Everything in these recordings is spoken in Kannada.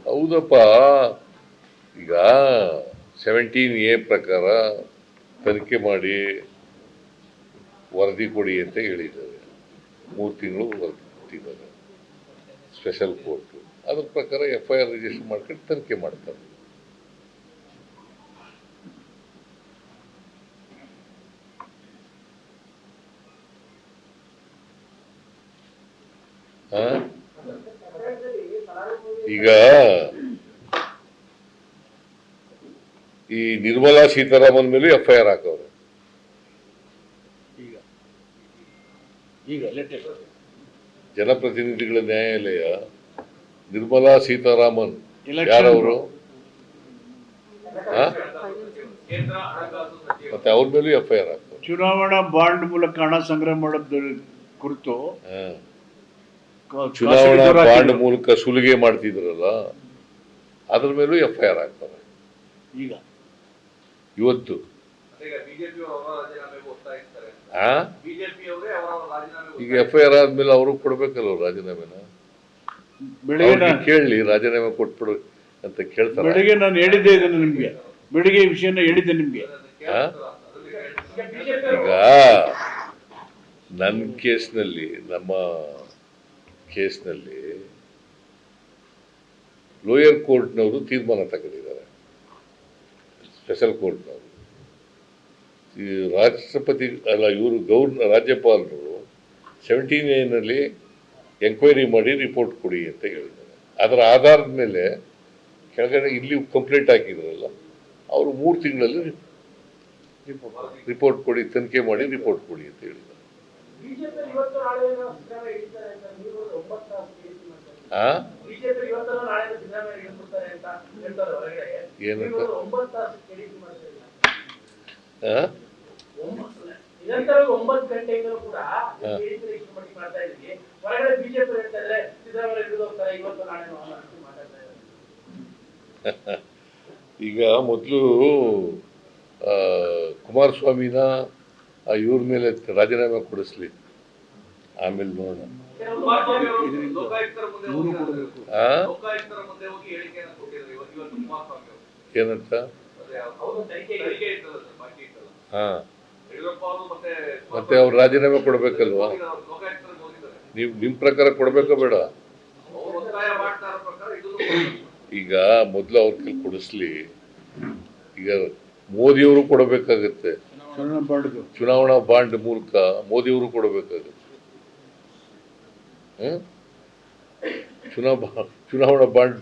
ಹೌದಪ್ಪ. ಈಗ 17A ಪ್ರಕಾರ ತನಿಖೆ ಮಾಡಿ ವರದಿ ಕೊಡಿ ಅಂತ ಹೇಳಿದ್ದಾರೆ. 3 ತಿಂಗಳು ವರದಿ ಕೊಟ್ಟಿದ್ದಾರೆ ಸ್ಪೆಷಲ್ ಕೋರ್ಟ್. ಅದ್ರ ಪ್ರಕಾರ FIR ರಿಜಿಸ್ಟರ್ ಮಾಡ್ಕೊಂಡು ತನಿಖೆ ಮಾಡ್ತಾರೆ. ಈಗ ಈ ನಿರ್ಮಲಾ ಸೀತಾರಾಮನ್ ಮೇಲೆ FIR ಹಾಕವ್ರೆ. ಜನಪ್ರತಿನಿಧಿಗಳ ನ್ಯಾಯಾಲಯ ನಿರ್ಮಲಾ ಸೀತಾರಾಮನ್ ಯಾರವರು, ಮತ್ತೆ ಅವ್ರ ಮೇಲೂ FIR ಹಾಕವ್ರೆ. ಚುನಾವಣಾ ಬಾಂಡ್ ಮೂಲಕ ಹಣ ಸಂಗ್ರಹ ಮಾಡೋದ್ರ ಕುರಿತು, ಚುನಾವಣಾ ಬಾಂಡ್ ಮೂಲಕ ಸುಲಿಗೆ ಮಾಡ್ತಿದ್ರಲ್ಲ, ಅದ್ರ ಮೇಲೂ FIR ಹಾಕ್ತಾರೆ. ಈಗ ಇವತ್ತು ಈಗ FIR ಆದ್ಮೇಲೆ ಅವರು ಕೊಡ್ಬೇಕಲ್ಲ ರಾಜೀನಾಮೆನ. ಕೇಳಲಿ, ರಾಜೀನಾಮೆ ಕೊಟ್ಬಿಡು ಅಂತ ಕೇಳ್ತಾರೆ. ಬೆಳಿಗ್ಗೆ ನಾನು ಹೇಳಿದ್ದೆ ಇದನ್ನು ನಿಮ್ಗೆ, ಬೆಳಿಗ್ಗೆ ಈ ವಿಷಯನ ಹೇಳಿದ್ದೆ ನಿಮ್ಗೆ. ಈಗ ನನ್ನ ಕೇಸ್ನಲ್ಲಿ, ನಮ್ಮ ಕೇಸ್ನಲ್ಲಿ ಲೋಯರ್ ಕೋರ್ಟ್ನವರು ತೀರ್ಮಾನ ತಗೊಂಡಿದ್ದಾರೆ. ಸ್ಪೆಷಲ್ ಕೋರ್ಟ್ನವರು, ಈ ರಾಷ್ಟ್ರಪತಿ ಅಲ್ಲ, ಇವರು ರಾಜ್ಯಪಾಲರು 17A ಎಂಕ್ವೈರಿ ಮಾಡಿ ರಿಪೋರ್ಟ್ ಕೊಡಿ ಅಂತ ಹೇಳಿದ್ದಾರೆ. ಅದರ ಆಧಾರದ ಮೇಲೆ ಕೆಳಗಡೆ ಇಲ್ಲಿ ಕಂಪ್ಲೇಂಟ್ ಹಾಕಿದ್ರಲ್ಲ, ಅವರು 3 ತಿಂಗಳಲ್ಲಿ ರಿಪೋರ್ಟ್ ಕೊಡಿ, ತನಿಖೆ ಮಾಡಿ ರಿಪೋರ್ಟ್ ಕೊಡಿ ಅಂತ ಹೇಳಿದ್ದಾರೆ. ಏನಂತ ಈಗ ಮೊದಲು ಕುಮಾರಸ್ವಾಮಿನ ಇವ್ರ ಮೇಲೆ ರಾಜೀನಾಮೆ ಕೊಡಿಸ್ಲಿ, ಆಮೇಲೆ ನೋಡೋಣ. ಏನಂತ? ಮತ್ತೆ ಅವ್ರು ರಾಜೀನಾಮೆ ಕೊಡ್ಬೇಕಲ್ವಾ? ನೀವು ನಿಮ್ ಪ್ರಕಾರ ಕೊಡ್ಬೇಕ ಬೇಡ? ಈಗ ಮೊದ್ಲು ಅವ್ರ ಕೈ ಕೊಡಿಸ್ಲಿ. ಈಗ ಮೋದಿಯವರು ಕೊಡಬೇಕಾಗತ್ತೆ, ಚುನಾವಣಾ ಬಾಂಡ್ ಮೂಲಕ ಮೋದಿಯವರು ಕೊಡಬೇಕಾಗತ್ತೆ. ಚುನಾವಣಾ ಬಾಂಡ್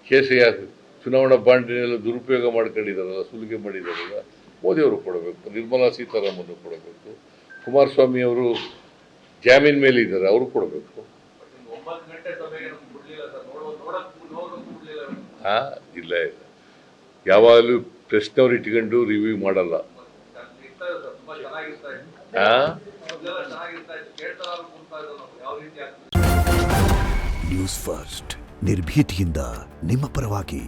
ಕೇಸ್ ಯಾಕೆ? ಚುನಾವಣಾ ಬಾಂಡಿನೆಲ್ಲ ದುರುಪಯೋಗ ಮಾಡ್ಕೊಂಡಿದಾರಲ್ಲ, ಸುಲಿಗೆ ಮಾಡಿದಾರಲ್ಲ, ಮೋದಿಯವರು ಕೊಡಬೇಕು, ನಿರ್ಮಲಾ ಸೀತಾರಾಮನ್ ಕೊಡಬೇಕು, ಕುಮಾರಸ್ವಾಮಿ ಅವರು ಜಾಮೀನ್ ಮೇಲೆ ಇದ್ದಾರೆ, ಅವರು ಕೊಡಬೇಕು. ಇಲ್ಲ ಇಲ್ಲ, ಯಾವಾಗಲೂ ಪ್ರಶ್ನವ್ರು ಇಟ್ಕೊಂಡು ರಿವ್ಯೂ ಮಾಡಲ್ಲ. ನ್ಯೂಸ್ ಫಸ್ಟ್, ನಿರ್ಭೀತಿಯಿಂದ ನಿಮ್ಮ ಪರವಾಗಿ.